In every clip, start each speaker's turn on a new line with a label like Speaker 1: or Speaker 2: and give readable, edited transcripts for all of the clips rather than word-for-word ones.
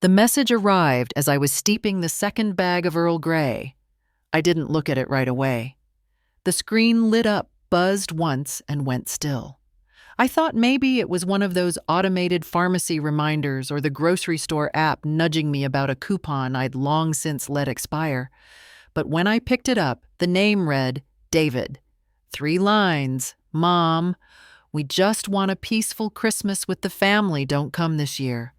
Speaker 1: The message arrived as I was steeping the second bag of Earl Grey. I didn't look at it right away. The screen lit up, buzzed once, and went still. I thought maybe it was one of those automated pharmacy reminders or the grocery store app nudging me about a coupon I'd long since let expire. But when I picked it up, the name read, David. 3 lines. Mom, we just want a peaceful Christmas with the family. Don't come this year.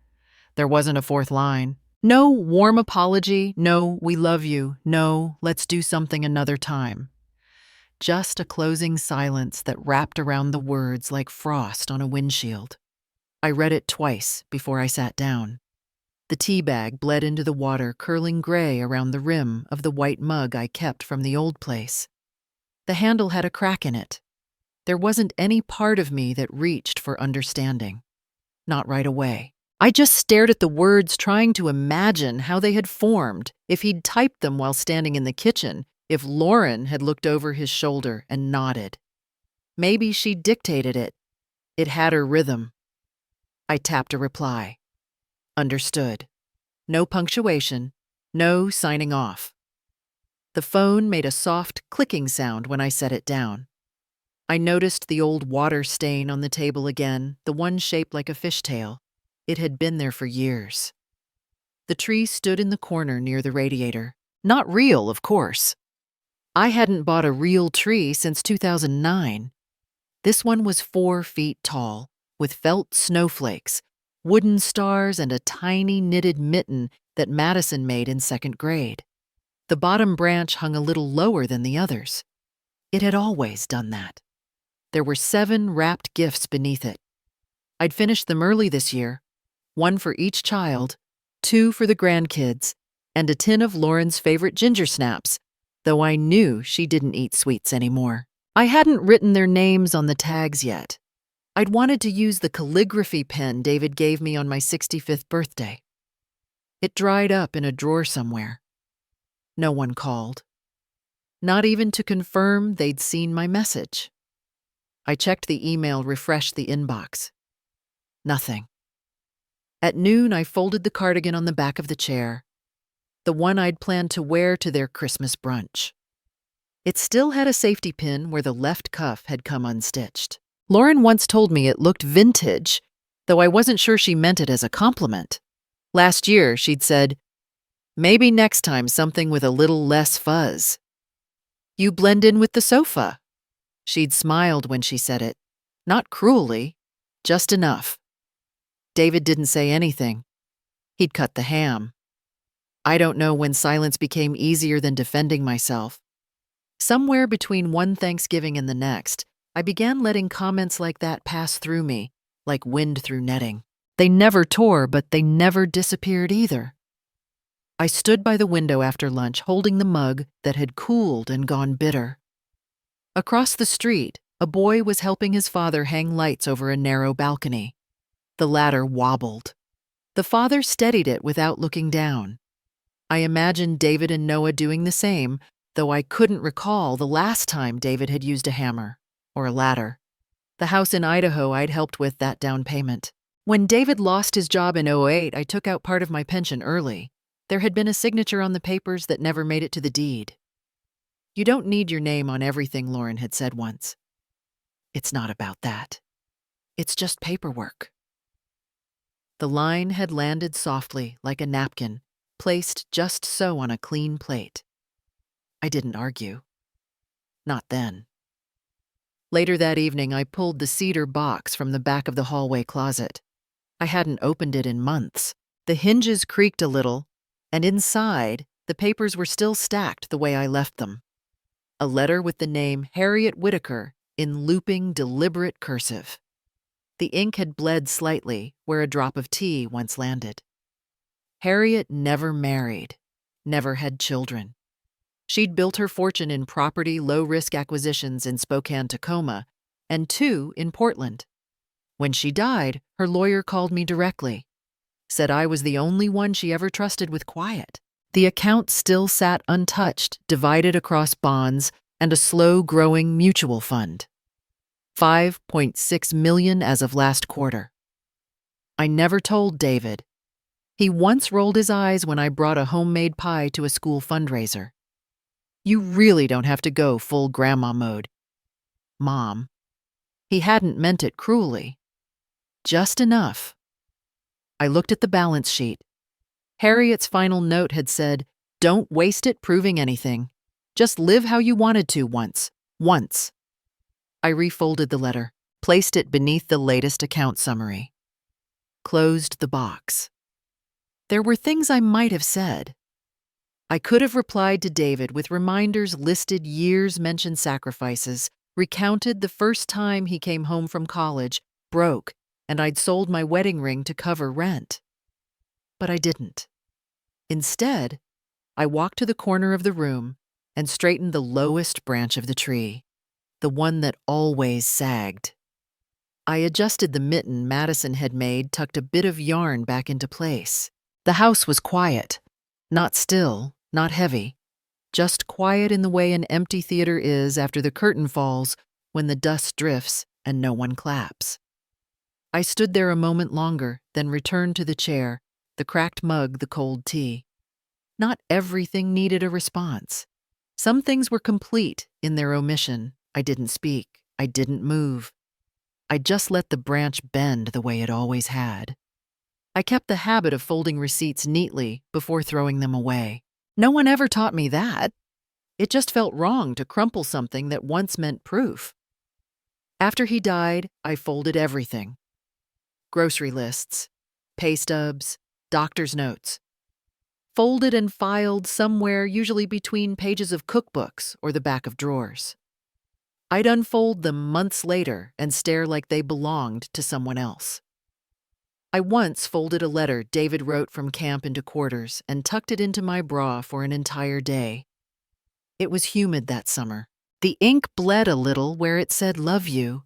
Speaker 1: There wasn't a fourth line. No warm apology. No, we love you. No, let's do something another time. Just a closing silence that wrapped around the words like frost on a windshield. I read it twice before I sat down. The tea bag bled into the water, curling gray around the rim of the white mug I kept from the old place. The handle had a crack in it. There wasn't any part of me that reached for understanding. Not right away. I just stared at the words, trying to imagine how they had formed, if he'd typed them while standing in the kitchen, if Lauren had looked over his shoulder and nodded. Maybe she dictated it. It had her rhythm. I tapped a reply. Understood. No punctuation, no signing off. The phone made a soft clicking sound when I set it down. I noticed the old water stain on the table again, the one shaped like a fishtail. It had been there for years. The tree stood in the corner near the radiator. Not real, of course. I hadn't bought a real tree since 2009. This one was 4 feet tall, with felt snowflakes, wooden stars, and a tiny knitted mitten that Madison made in 2nd grade. The bottom branch hung a little lower than the others. It had always done that. There were 7 wrapped gifts beneath it. I'd finished them early this year, 1 for each child, 2 for the grandkids, and a tin of Lauren's favorite ginger snaps, though I knew she didn't eat sweets anymore. I hadn't written their names on the tags yet. I'd wanted to use the calligraphy pen David gave me on my 65th birthday. It dried up in a drawer somewhere. No one called. Not even to confirm they'd seen my message. I checked the email, refreshed the inbox. Nothing. At noon, I folded the cardigan on the back of the chair, the one I'd planned to wear to their Christmas brunch. It still had a safety pin where the left cuff had come unstitched. Lauren once told me it looked vintage, though I wasn't sure she meant it as a compliment. Last year, she'd said, maybe next time something with a little less fuzz. You blend in with the sofa. She'd smiled when she said it, not cruelly, just enough. David didn't say anything. He'd cut the ham. I don't know when silence became easier than defending myself. Somewhere between one Thanksgiving and the next, I began letting comments like that pass through me, like wind through netting. They never tore, but they never disappeared either. I stood by the window after lunch, holding the mug that had cooled and gone bitter. Across the street, a boy was helping his father hang lights over a narrow balcony. The ladder wobbled. The father steadied it without looking down. I imagined David and Noah doing the same, though I couldn't recall the last time David had used a hammer or a ladder. The house in Idaho I'd helped with that down payment. When David lost his job in '08, I took out part of my pension early. There had been a signature on the papers that never made it to the deed. You don't need your name on everything, Lauren had said once. It's not about that. It's just paperwork. The line had landed softly, like a napkin, placed just so on a clean plate. I didn't argue. Not then. Later that evening, I pulled the cedar box from the back of the hallway closet. I hadn't opened it in months. The hinges creaked a little, and inside, the papers were still stacked the way I left them. A letter with the name Harriet Whitaker in looping, deliberate cursive. The ink had bled slightly where a drop of tea once landed. Harriet never married, never had children. She'd built her fortune in property low-risk acquisitions in Spokane, Tacoma, and 2 in Portland. When she died, her lawyer called me directly, said I was the only one she ever trusted with quiet. The account still sat untouched, divided across bonds and a slow-growing mutual fund. $5.6 million as of last quarter. I never told David. He once rolled his eyes when I brought a homemade pie to a school fundraiser. You really don't have to go full grandma mode, Mom. He hadn't meant it cruelly. Just enough. I looked at the balance sheet. Harriet's final note had said, "Don't waste it proving anything. Just live how you wanted to once. Once." I refolded the letter, placed it beneath the latest account summary. Closed the box. There were things I might have said. I could have replied to David with reminders, listed years mentioned sacrifices, recounted the first time he came home from college, broke, and I'd sold my wedding ring to cover rent. But I didn't. Instead, I walked to the corner of the room and straightened the lowest branch of the tree, the one that always sagged. I adjusted the mitten Madison had made, tucked a bit of yarn back into place. The house was quiet. Not still, not heavy. Just quiet in the way an empty theater is after the curtain falls, when the dust drifts and no one claps. I stood there a moment longer, then returned to the chair, the cracked mug, the cold tea. Not everything needed a response. Some things were complete in their omission. I didn't speak. I didn't move. I just let the branch bend the way it always had. I kept the habit of folding receipts neatly before throwing them away. No one ever taught me that. It just felt wrong to crumple something that once meant proof. After he died, I folded everything. Grocery lists, pay stubs, doctor's notes. Folded and filed somewhere, usually between pages of cookbooks or the back of drawers. I'd unfold them months later and stare like they belonged to someone else. I once folded a letter David wrote from camp into quarters and tucked it into my bra for an entire day. It was humid that summer. The ink bled a little where it said "love you."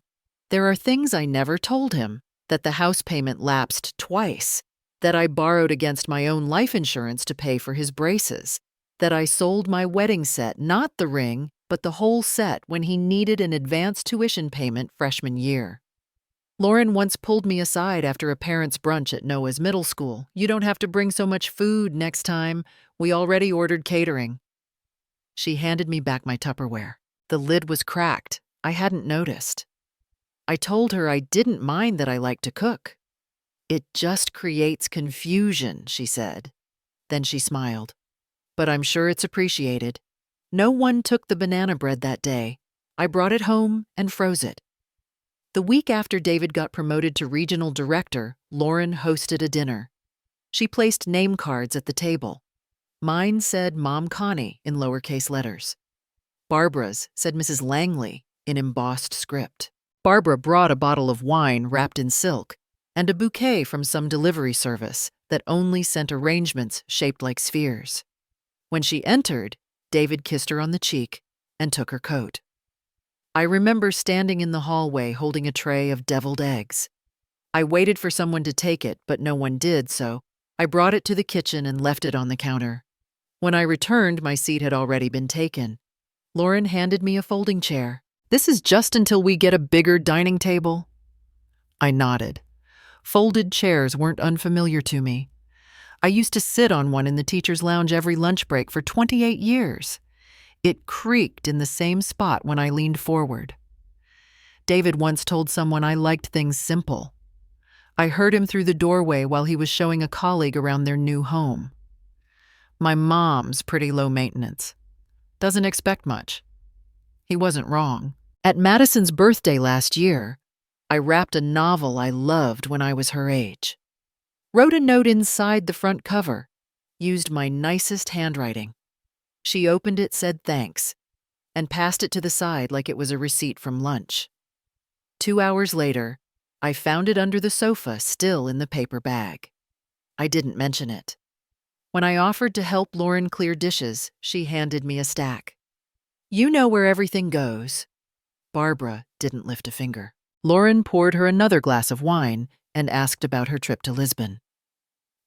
Speaker 1: There are things I never told him, that the house payment lapsed twice, that I borrowed against my own life insurance to pay for his braces, that I sold my wedding set, not the ring, but the whole set when he needed an advance tuition payment freshman year. Lauren once pulled me aside after a parents' brunch at Noah's middle school. "You don't have to bring so much food next time. We already ordered catering." She handed me back my Tupperware. The lid was cracked. I hadn't noticed. I told her I didn't mind that I liked to cook. "It just creates confusion," she said. Then she smiled. "But I'm sure it's appreciated. No one took the banana bread that day. I brought it home and froze it." The week after David got promoted to regional director, Lauren hosted a dinner. She placed name cards at the table. Mine said Mom Connie in lowercase letters. Barbara's said Mrs. Langley in embossed script. Barbara brought a bottle of wine wrapped in silk and a bouquet from some delivery service that only sent arrangements shaped like spheres. When she entered, David kissed her on the cheek and took her coat. I remember standing in the hallway holding a tray of deviled eggs. I waited for someone to take it, but no one did, so I brought it to the kitchen and left it on the counter. When I returned, my seat had already been taken. Lauren handed me a folding chair. "This is just until we get a bigger dining table." I nodded. Folded chairs weren't unfamiliar to me. I used to sit on one in the teacher's lounge every lunch break for 28 years. It creaked in the same spot when I leaned forward. David once told someone I liked things simple. I heard him through the doorway while he was showing a colleague around their new home. "My mom's pretty low maintenance. Doesn't expect much." He wasn't wrong. At Madison's birthday last year, I wrapped a novel I loved when I was her age. Wrote a note inside the front cover. Used my nicest handwriting. She opened it, said thanks, and passed it to the side like it was a receipt from lunch. 2 hours later, I found it under the sofa, still in the paper bag. I didn't mention it. When I offered to help Lauren clear dishes, she handed me a stack. "You know where everything goes." Barbara didn't lift a finger. Lauren poured her another glass of wine and asked about her trip to Lisbon.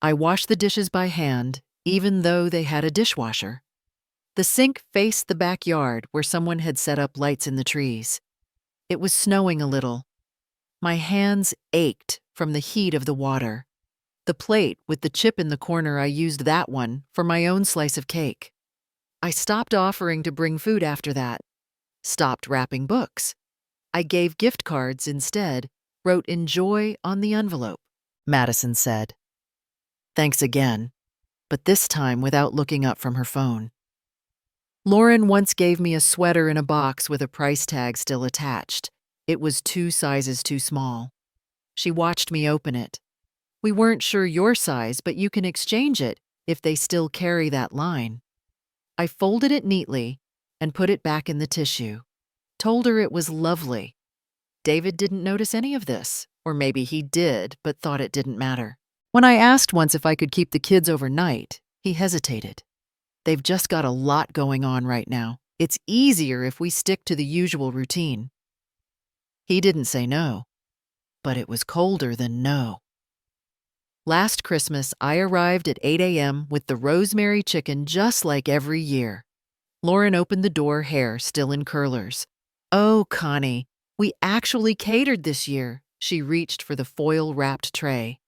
Speaker 1: I washed the dishes by hand, even though they had a dishwasher. The sink faced the backyard where someone had set up lights in the trees. It was snowing a little. My hands ached from the heat of the water. The plate with the chip in the corner, I used that one for my own slice of cake. I stopped offering to bring food after that, stopped wrapping books. I gave gift cards instead, wrote enjoy on the envelope. Madison said, "Thanks again," but this time without looking up from her phone. Lauren once gave me a sweater in a box with a price tag still attached. It was 2 sizes too small. She watched me open it. "We weren't sure your size, but you can exchange it if they still carry that line." I folded it neatly and put it back in the tissue. Told her it was lovely. David didn't notice any of this, or maybe he did, but thought it didn't matter. When I asked once if I could keep the kids overnight, he hesitated. "They've just got a lot going on right now. It's easier if we stick to the usual routine." He didn't say no, but it was colder than no. Last Christmas, I arrived at 8 a.m. with the rosemary chicken just like every year. Lauren opened the door, hair still in curlers. "Oh, Connie, we actually catered this year." She reached for the foil-wrapped tray.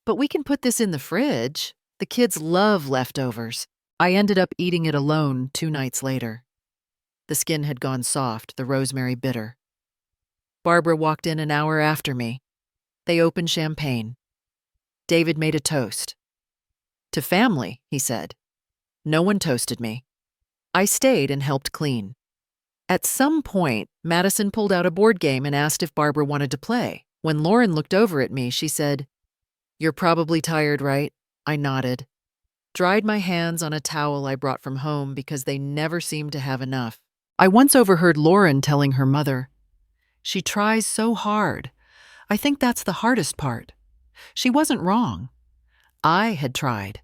Speaker 1: "But we can put this in the fridge. The kids love leftovers." I ended up eating it alone 2 nights later. The skin had gone soft, the rosemary bitter. Barbara walked in an hour after me. They opened champagne. David made a toast. "To family," he said. No one toasted me. I stayed and helped clean. At some point, Madison pulled out a board game and asked if Barbara wanted to play. When Lauren looked over at me, she said, "You're probably tired, right?" I nodded. Dried my hands on a towel I brought from home because they never seemed to have enough. I once overheard Lauren telling her mother, "She tries so hard. I think that's the hardest part." She wasn't wrong. I had tried.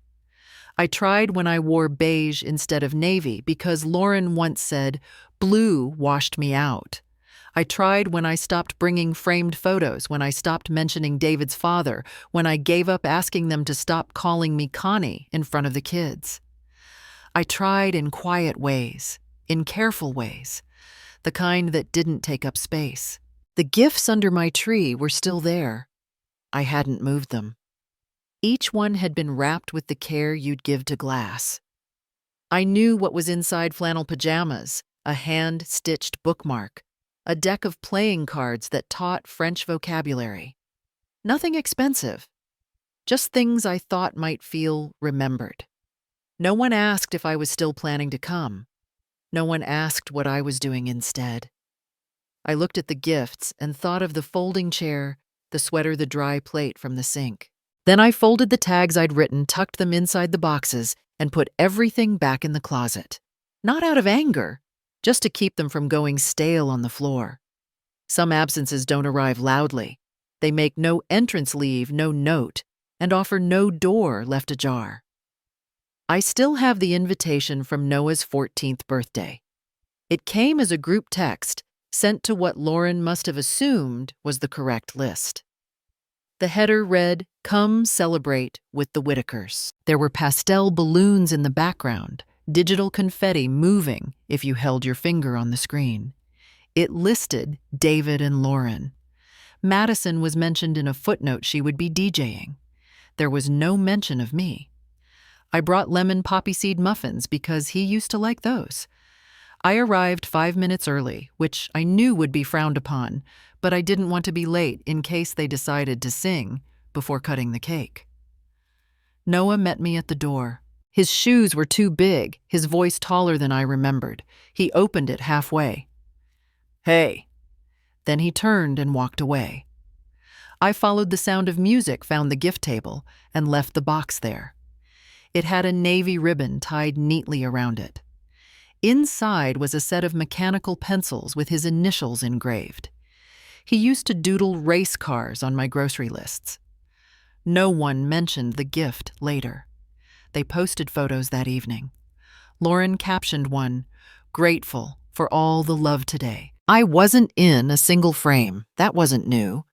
Speaker 1: I tried when I wore beige instead of navy because Lauren once said, "Blue washed me out." I tried when I stopped bringing framed photos, when I stopped mentioning David's father, when I gave up asking them to stop calling me Connie in front of the kids. I tried in quiet ways, in careful ways, the kind that didn't take up space. The gifts under my tree were still there. I hadn't moved them. Each one had been wrapped with the care you'd give to glass. I knew what was inside flannel pajamas, a hand-stitched bookmark, a deck of playing cards that taught French vocabulary. Nothing expensive, just things I thought might feel remembered. No one asked if I was still planning to come. No one asked what I was doing instead. I looked at the gifts and thought of the folding chair, the sweater, the dry plate from the sink. Then I folded the tags I'd written, tucked them inside the boxes, and put everything back in the closet. Not out of anger, just to keep them from going stale on the floor. Some absences don't arrive loudly. They make no entrance leave, no note, and offer no door left ajar. I still have the invitation from Noah's 14th birthday. It came as a group text sent to what Lauren must have assumed was the correct list. The header read, "Come celebrate with the Whitakers." There were pastel balloons in the background, digital confetti moving if you held your finger on the screen. It listed David and Lauren. Madison was mentioned in a footnote she would be DJing. There was no mention of me. I brought lemon poppy seed muffins because he used to like those. I arrived 5 minutes early, which I knew would be frowned upon, but I didn't want to be late in case they decided to sing before cutting the cake. Noah met me at the door. His shoes were too big, his voice taller than I remembered. He opened it halfway. "Hey." Then he turned and walked away. I followed the sound of music, found the gift table, and left the box there. It had a navy ribbon tied neatly around it. Inside was a set of mechanical pencils with his initials engraved. He used to doodle race cars on my grocery lists. No one mentioned the gift later. They posted photos that evening. Lauren captioned one, "Grateful for all the love today." I wasn't in a single frame. That wasn't new.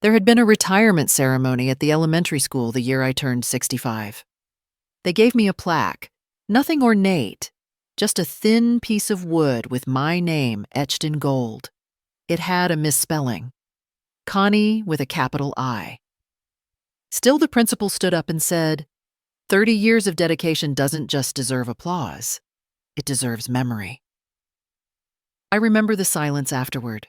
Speaker 1: There had been a retirement ceremony at the elementary school the year I turned 65. They gave me a plaque, nothing ornate, just a thin piece of wood with my name etched in gold. It had a misspelling. Connie with a capital I. Still, the principal stood up and said, 30 years of dedication doesn't just deserve applause, it deserves memory. I remember the silence afterward.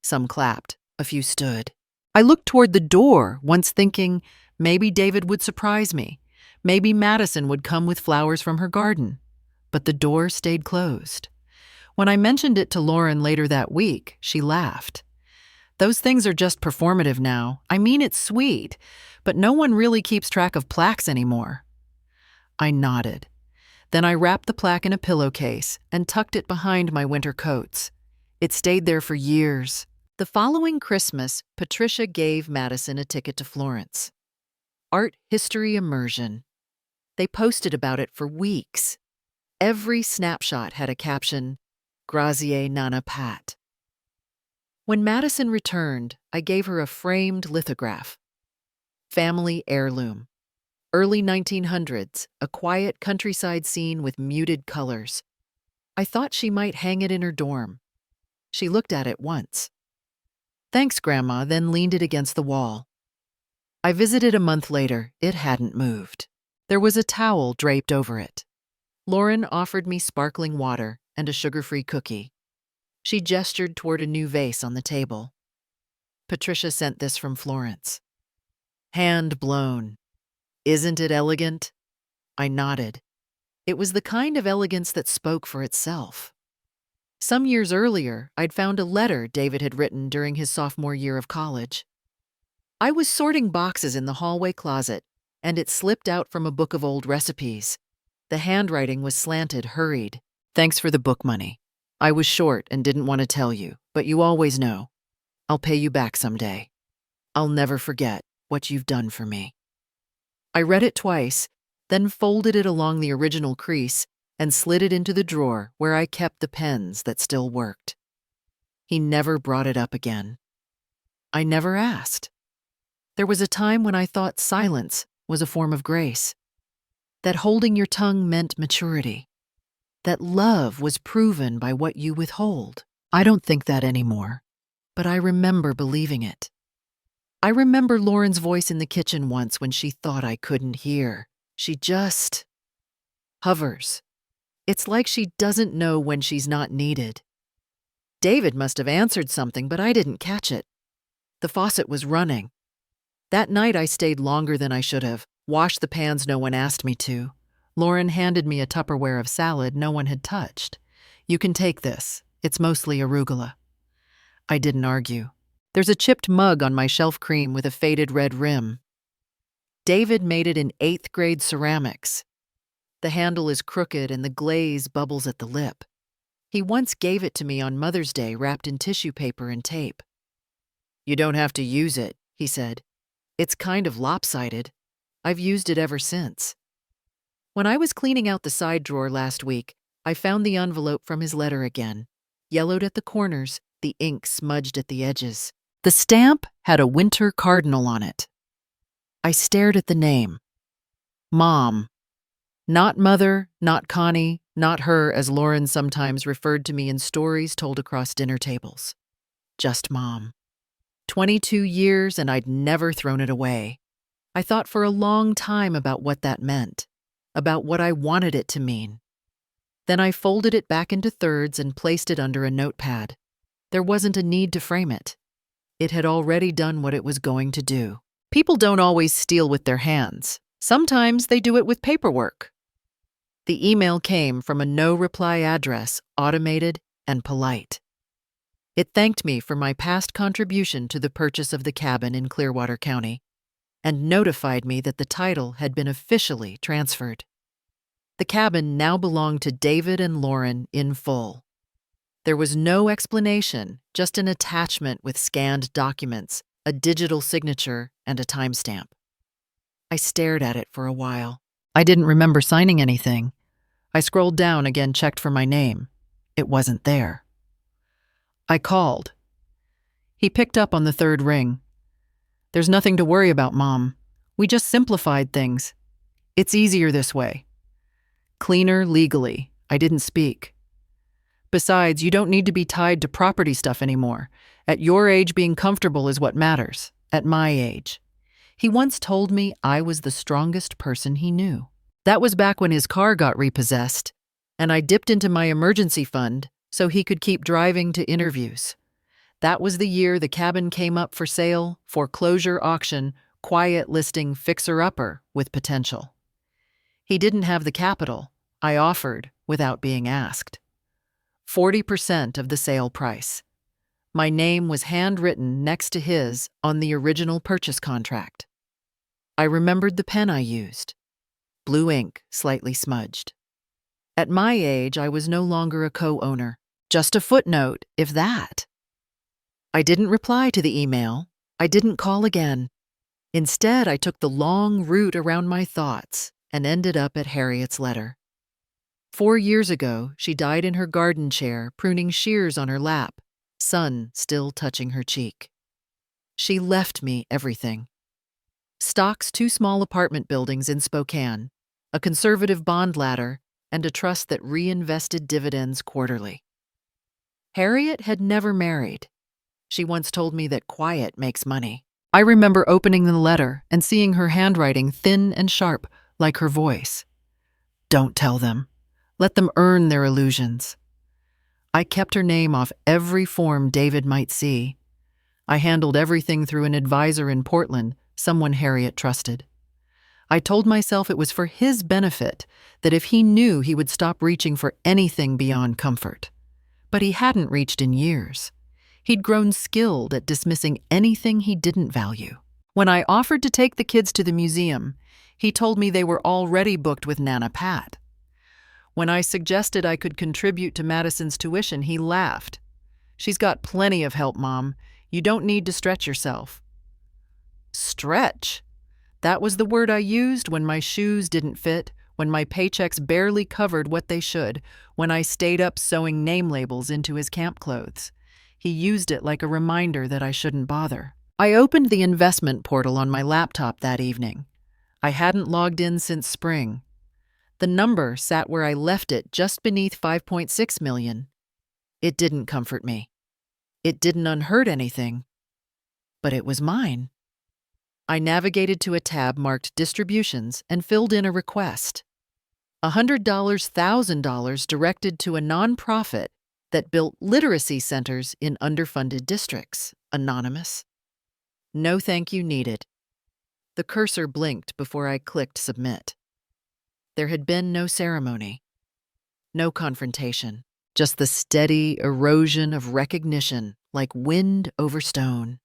Speaker 1: Some clapped, a few stood. I looked toward the door, once thinking maybe David would surprise me. Maybe Madison would come with flowers from her garden. But the door stayed closed. When I mentioned it to Lauren later that week, she laughed. Those things are just performative now. I mean, it's sweet, but no one really keeps track of plaques anymore. I nodded. Then I wrapped the plaque in a pillowcase and tucked it behind my winter coats. It stayed there for years. The following Christmas, Patricia gave Madison a ticket to Florence. Art history immersion. They posted about it for weeks. Every snapshot had a caption, Grazie Nana Pat. When Madison returned, I gave her a framed lithograph. Family heirloom. Early 1900s, a quiet countryside scene with muted colors. I thought she might hang it in her dorm. She looked at it once. Thanks, Grandma, then leaned it against the wall. I visited a month later. It hadn't moved. There was a towel draped over it. Lauren offered me sparkling water and a sugar-free cookie. She gestured toward a new vase on the table. Patricia sent this from Florence. Hand blown. Isn't it elegant? I nodded. It was the kind of elegance that spoke for itself. Some years earlier, I'd found a letter David had written during his sophomore year of college. I was sorting boxes in the hallway closet, and it slipped out from a book of old recipes. The handwriting was slanted, hurried. Thanks for the book money. I was short and didn't want to tell you, but you always know. I'll pay you back someday. I'll never forget what you've done for me. I read it twice, then folded it along the original crease and slid it into the drawer where I kept the pens that still worked. He never brought it up again. I never asked. There was a time when I thought silence was a form of grace, that holding your tongue meant maturity, that love was proven by what you withhold. I don't think that anymore, but I remember believing it. I remember Lauren's voice in the kitchen once when she thought I couldn't hear. She just hovers. It's like she doesn't know when she's not needed. David must have answered something, but I didn't catch it. The faucet was running. That night I stayed longer than I should have, washed the pans no one asked me to. Lauren handed me a Tupperware of salad no one had touched. You can take this. It's mostly arugula. I didn't argue. There's a chipped mug on my shelf cream with a faded red rim. David made it in 8th grade ceramics. The handle is crooked and the glaze bubbles at the lip. He once gave it to me on Mother's Day wrapped in tissue paper and tape. You don't have to use it, he said. It's kind of lopsided. I've used it ever since. When I was cleaning out the side drawer last week, I found the envelope from his letter again, yellowed at the corners, the ink smudged at the edges. The stamp had a winter cardinal on it. I stared at the name. Mom. Not Mother, not Connie, not her as Lauren sometimes referred to me in stories told across dinner tables. Just Mom. 22 years and I'd never thrown it away. I thought for a long time about what that meant, about what I wanted it to mean. Then I folded it back into thirds and placed it under a notepad. There wasn't a need to frame it. It had already done what it was going to do. People don't always steal with their hands. Sometimes they do it with paperwork. The email came from a no-reply address, automated and polite. It thanked me for my past contribution to the purchase of the cabin in Clearwater County and notified me that the title had been officially transferred. The cabin now belonged to David and Lauren in full. There was no explanation, just an attachment with scanned documents, a digital signature, and a timestamp. I stared at it for a while. I didn't remember signing anything. I scrolled down again, checked for my name. It wasn't there. I called. He picked up on the third ring. There's nothing to worry about, Mom. We just simplified things. It's easier this way. Cleaner legally. I didn't speak. Besides, you don't need to be tied to property stuff anymore. At your age, being comfortable is what matters. At my age. He once told me I was the strongest person he knew. That was back when his car got repossessed, and I dipped into my emergency fund so he could keep driving to interviews. That was the year the cabin came up for sale, foreclosure auction, quiet listing fixer-upper with potential. He didn't have the capital. I offered without being asked. 40% of the sale price. My name was handwritten next to his on the original purchase contract. I remembered the pen I used. Blue ink, slightly smudged. At my age, I was no longer a co-owner. Just a footnote, if that. I didn't reply to the email. I didn't call again. Instead, I took the long route around my thoughts and ended up at Harriet's letter. 4 years ago, she died in her garden chair, pruning shears on her lap, sun still touching her cheek. She left me everything. Stock's 2 small apartment buildings in Spokane, a conservative bond ladder, and a trust that reinvested dividends quarterly. Harriet had never married. She once told me that quiet makes money. I remember opening the letter and seeing her handwriting thin and sharp, like her voice. Don't tell them. Let them earn their illusions. I kept her name off every form David might see. I handled everything through an advisor in Portland, someone Harriet trusted. I told myself it was for his benefit, that if he knew, he would stop reaching for anything beyond comfort. But he hadn't reached in years. He'd grown skilled at dismissing anything he didn't value. When I offered to take the kids to the museum, he told me they were already booked with Nana Pat. When I suggested I could contribute to Madison's tuition, he laughed. She's got plenty of help, Mom. You don't need to stretch yourself. Stretch? That was the word I used when my shoes didn't fit, when my paychecks barely covered what they should, when I stayed up sewing name labels into his camp clothes. He used it like a reminder that I shouldn't bother. I opened the investment portal on my laptop that evening. I hadn't logged in since spring. The number sat where I left it, just beneath 5.6 million. It didn't comfort me. It didn't unhurt anything. But it was mine. I navigated to a tab marked Distributions and filled in a request. $100, $1,000 directed to a nonprofit that built literacy centers in underfunded districts. Anonymous. No thank you needed. The cursor blinked before I clicked Submit. There had been no ceremony, no confrontation, just the steady erosion of recognition like wind over stone.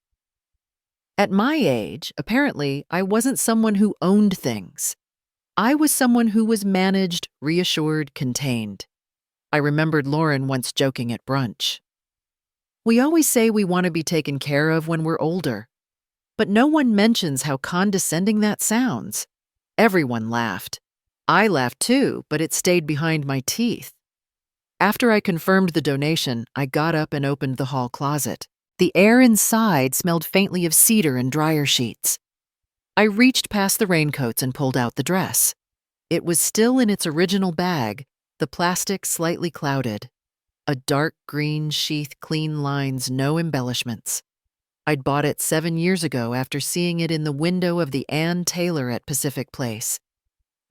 Speaker 1: At my age, apparently, I wasn't someone who owned things. I was someone who was managed, reassured, contained. I remembered Lauren once joking at brunch. We always say we want to be taken care of when we're older, but no one mentions how condescending that sounds. Everyone laughed. I laughed too, but it stayed behind my teeth. After I confirmed the donation, I got up and opened the hall closet. The air inside smelled faintly of cedar and dryer sheets. I reached past the raincoats and pulled out the dress. It was still in its original bag, the plastic slightly clouded. A dark green sheath, clean lines, no embellishments. I'd bought it 7 years ago after seeing it in the window of the Ann Taylor at Pacific Place.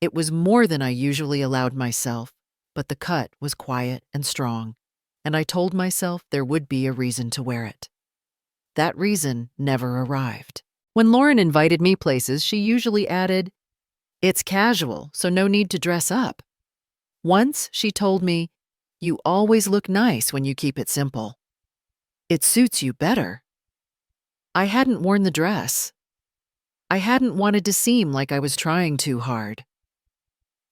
Speaker 1: It was more than I usually allowed myself, but the cut was quiet and strong, and I told myself there would be a reason to wear it. That reason never arrived. When Lauren invited me places, she usually added, "It's casual, so no need to dress up." Once she told me, "You always look nice when you keep it simple. It suits you better." I hadn't worn the dress. I hadn't wanted to seem like I was trying too hard.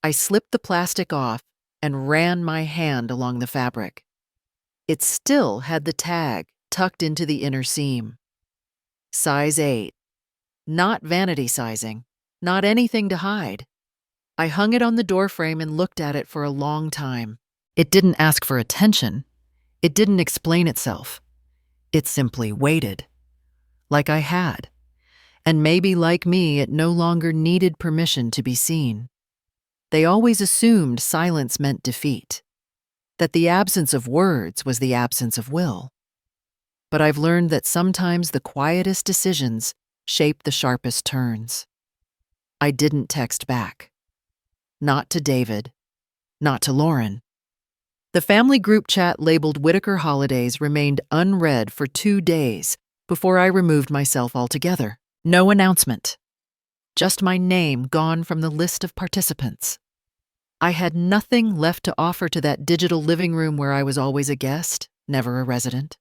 Speaker 1: I slipped the plastic off and ran my hand along the fabric. It still had the tag tucked into the inner seam. Size 8. Not vanity sizing, not anything to hide. I hung it on the doorframe and looked at it for a long time. It didn't ask for attention. It didn't explain itself. It simply waited. Like I had. And maybe like me, it no longer needed permission to be seen. They always assumed silence meant defeat, that the absence of words was the absence of will. But I've learned that sometimes the quietest decisions shape the sharpest turns. I didn't text back. Not to David. Not to Lauren. The family group chat labeled Whitaker Holidays remained unread for 2 days before I removed myself altogether. No announcement. Just my name gone from the list of participants. I had nothing left to offer to that digital living room where I was always a guest, never a resident.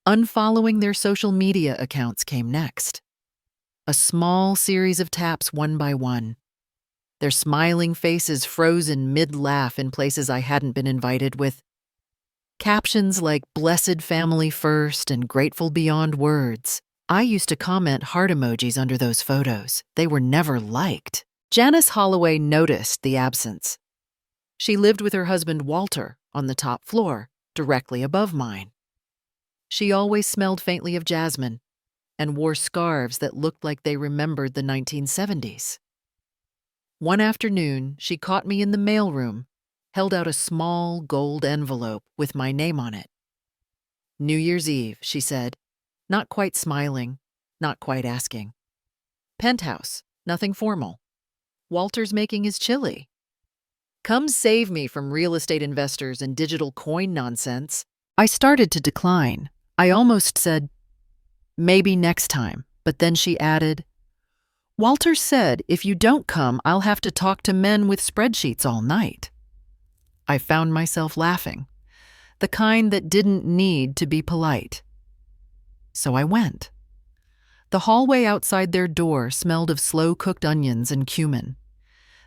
Speaker 1: Unfollowing their social media accounts came next. A small series of taps one by one. Their smiling faces frozen mid-laugh in places I hadn't been invited, with captions like "Blessed Family First" and "Grateful Beyond Words." I used to comment heart emojis under those photos. They were never liked. Janice Holloway noticed the absence. She lived with her husband Walter on the top floor, directly above mine. She always smelled faintly of jasmine and wore scarves that looked like they remembered the 1970s. One afternoon, she caught me in the mailroom, held out a small gold envelope with my name on it. "New Year's Eve," she said, not quite smiling, not quite asking. "Penthouse, nothing formal. Walter's making his chili. Come save me from real estate investors and digital coin nonsense." I started to decline. I almost said, "Maybe next time," but then she added, "Walter said if you don't come, I'll have to talk to men with spreadsheets all night." I found myself laughing, the kind that didn't need to be polite. So I went. The hallway outside their door smelled of slow-cooked onions and cumin.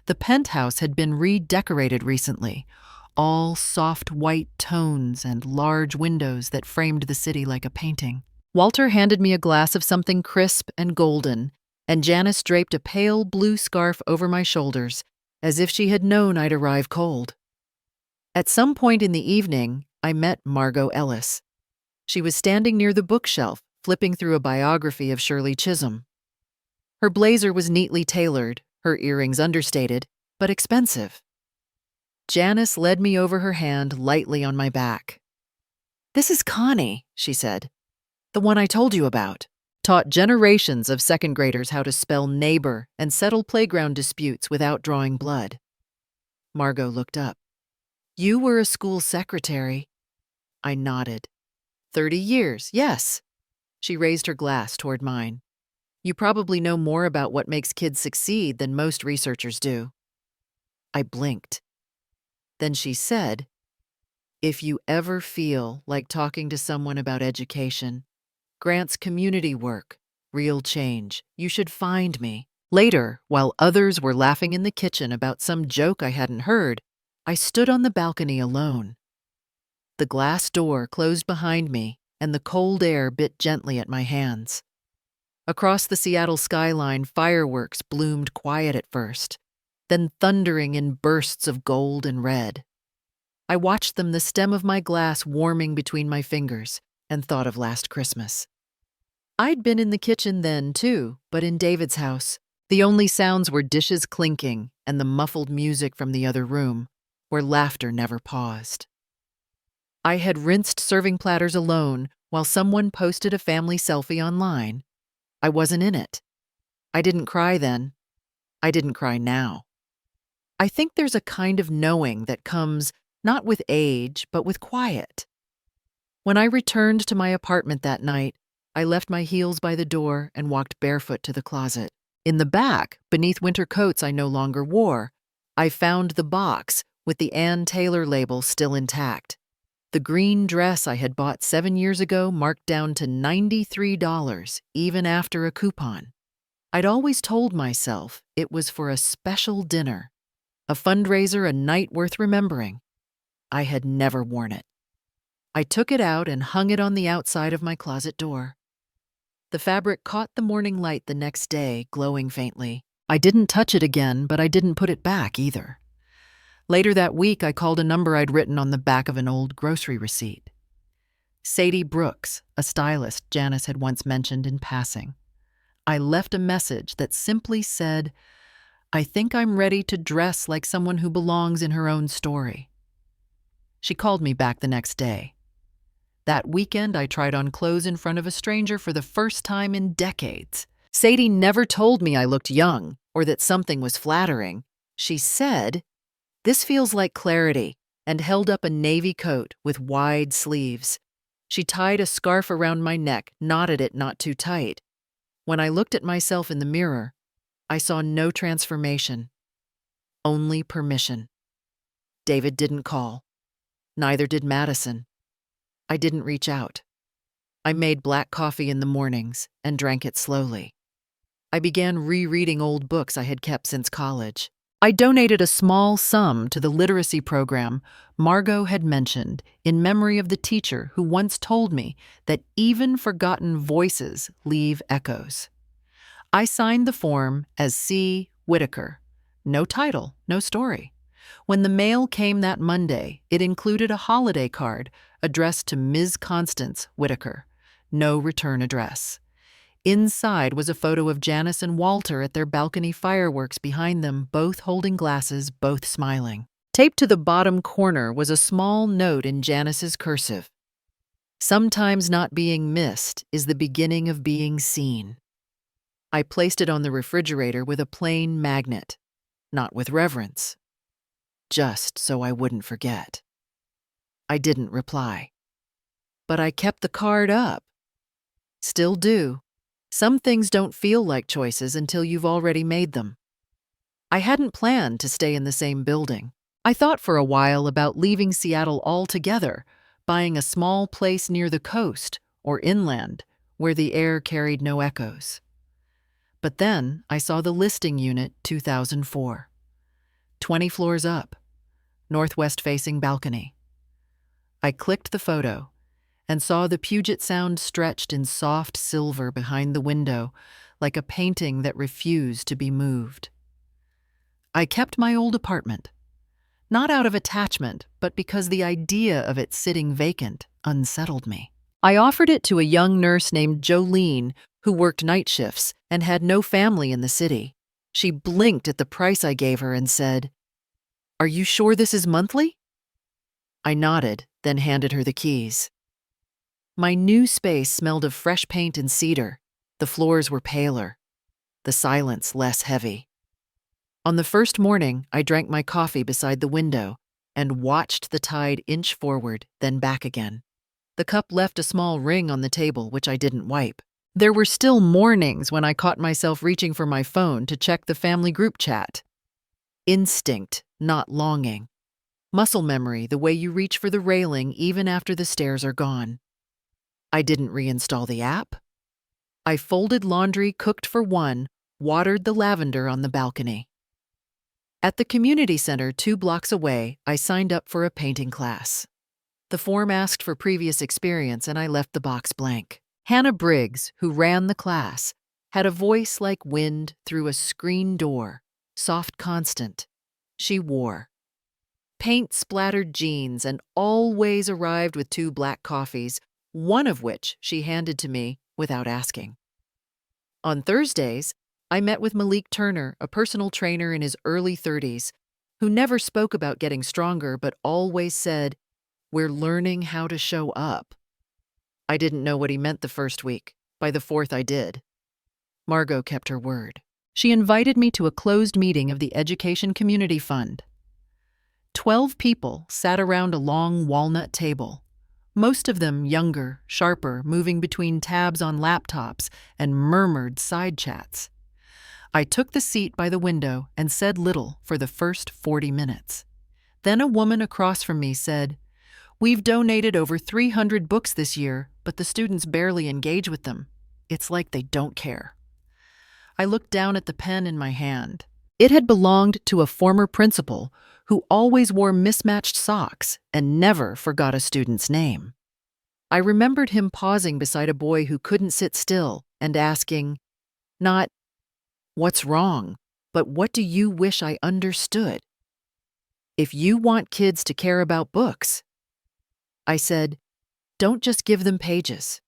Speaker 1: The penthouse had been redecorated recently, all soft white tones and large windows that framed the city like a painting. Walter handed me a glass of something crisp and golden, and Janice draped a pale blue scarf over my shoulders, as if she had known I'd arrive cold. At some point in the evening, I met Margot Ellis. She was standing near the bookshelf, flipping through a biography of Shirley Chisholm. Her blazer was neatly tailored, her earrings understated, but expensive. Janice led me over her hand lightly on my back. "This is Connie," she said. "The one I told you about. Taught generations of second graders how to spell neighbor and settle playground disputes without drawing blood." Margot looked up. "You were a school secretary." I nodded. 30 years, yes." She raised her glass toward mine. "You probably know more about what makes kids succeed than most researchers do." I blinked. Then she said, "If you ever feel like talking to someone about education, grants, community work, real change, you should find me." Later, while others were laughing in the kitchen about some joke I hadn't heard, I stood on the balcony alone. The glass door closed behind me, and the cold air bit gently at my hands. Across the Seattle skyline, fireworks bloomed quiet at first, then thundering in bursts of gold and red. I watched them, the stem of my glass warming between my fingers, and thought of last Christmas. I'd been in the kitchen then, too, but in David's house. The only sounds were dishes clinking and the muffled music from the other room, where laughter never paused. I had rinsed serving platters alone while someone posted a family selfie online. I wasn't in it. I didn't cry then. I didn't cry now. I think there's a kind of knowing that comes not with age, but with quiet. When I returned to my apartment that night, I left my heels by the door and walked barefoot to the closet. In the back, beneath winter coats I no longer wore, I found the box with the Ann Taylor label still intact. The green dress I had bought 7 years ago marked down to $93, even after a coupon. I'd always told myself it was for a special dinner, a fundraiser, a night worth remembering. I had never worn it. I took it out and hung it on the outside of my closet door. The fabric caught the morning light the next day, glowing faintly. I didn't touch it again, but I didn't put it back either. Later that week, I called a number I'd written on the back of an old grocery receipt. Sadie Brooks, a stylist Janice had once mentioned in passing. I left a message that simply said, "I think I'm ready to dress like someone who belongs in her own story." She called me back the next day. That weekend, I tried on clothes in front of a stranger for the first time in decades. Sadie never told me I looked young or that something was flattering. She said, "This feels like clarity," and held up a navy coat with wide sleeves. She tied a scarf around my neck, knotted it not too tight. When I looked at myself in the mirror, I saw no transformation, only permission. David didn't call. Neither did Madison. I didn't reach out. I made black coffee in the mornings and drank it slowly. I began rereading old books I had kept since college. I donated a small sum to the literacy program Margot had mentioned in memory of the teacher who once told me that even forgotten voices leave echoes. I signed the form as C. Whitaker. No title, no story. When the mail came that Monday, it included a holiday card addressed to Ms. Constance Whitaker. No return address. Inside was a photo of Janice and Walter at their balcony fireworks behind them, both holding glasses, both smiling. Taped to the bottom corner was a small note in Janice's cursive. "Sometimes not being missed is the beginning of being seen." I placed it on the refrigerator with a plain magnet, not with reverence, just so I wouldn't forget. I didn't reply. But I kept the card up. Still do. Some things don't feel like choices until you've already made them. I hadn't planned to stay in the same building. I thought for a while about leaving Seattle altogether, buying a small place near the coast or inland where the air carried no echoes. But then I saw the listing unit 2004. 20 floors up, northwest-facing balcony. I clicked the photo and saw the Puget Sound stretched in soft silver behind the window, like a painting that refused to be moved. I kept my old apartment, not out of attachment, but because the idea of it sitting vacant unsettled me. I offered it to a young nurse named Jolene, who worked night shifts and had no family in the city. She blinked at the price I gave her and said, "Are you sure this is monthly?" I nodded, then handed her the keys. My new space smelled of fresh paint and cedar. The floors were paler, the silence less heavy. On the first morning, I drank my coffee beside the window and watched the tide inch forward, then back again. The cup left a small ring on the table, which I didn't wipe. There were still mornings when I caught myself reaching for my phone to check the family group chat. Instinct, not longing. Muscle memory, the way you reach for the railing even after the stairs are gone. I didn't reinstall the app. I folded laundry, cooked for one, watered the lavender on the balcony. At the community center 2 blocks away, I signed up for a painting class. The form asked for previous experience, and I left the box blank. Hannah Briggs, who ran the class, had a voice like wind through a screen door, soft constant. She wore paint-splattered jeans and always arrived with 2 black coffees, one of which she handed to me without asking. On Thursdays, I met with Malik Turner, a personal trainer in his early 30s, who never spoke about getting stronger but always said, "We're learning how to show up." I didn't know what he meant the first week. By the 4th, I did. Margot kept her word. She invited me to a closed meeting of the Education Community Fund. 12 people sat around a long walnut table, most of them younger, sharper, moving between tabs on laptops and murmured side chats. I took the seat by the window and said little for the first 40 minutes. Then a woman across from me said, "We've donated over 300 books this year, but the students barely engage with them. It's like they don't care." I looked down at the pen in my hand. It had belonged to a former principal who always wore mismatched socks and never forgot a student's name. I remembered him pausing beside a boy who couldn't sit still and asking, not, "What's wrong?" but "What do you wish I understood?" "If you want kids to care about books," I said, "don't just give them pages.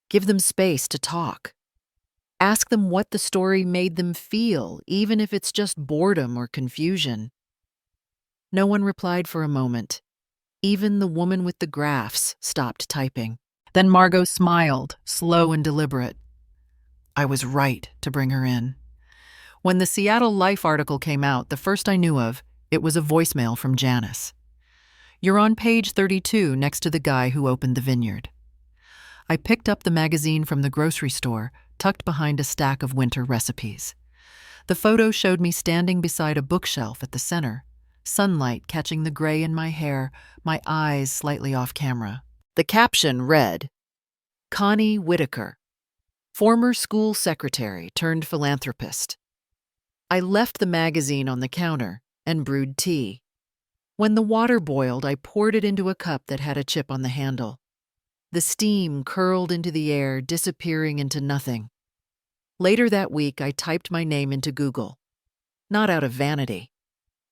Speaker 1: Give them space to talk. Ask them what the story made them feel, even if it's just boredom or confusion." No one replied for a moment. Even the woman with the graphs stopped typing. Then Margot smiled, slow and deliberate. I was right to bring her in. When the Seattle Life article came out, the first I knew of, it was a voicemail from Janice. "You're on page 32 next to the guy who opened the vineyard." I picked up the magazine from the grocery store, tucked behind a stack of winter recipes. The photo showed me standing beside a bookshelf at the center, sunlight catching the gray in my hair, my eyes slightly off camera. The caption read, "Connie Whitaker, former school secretary turned philanthropist." I left the magazine on the counter and brewed tea. When the water boiled, I poured it into a cup that had a chip on the handle. The steam curled into the air, disappearing into nothing. Later that week, I typed my name into Google. Not out of vanity,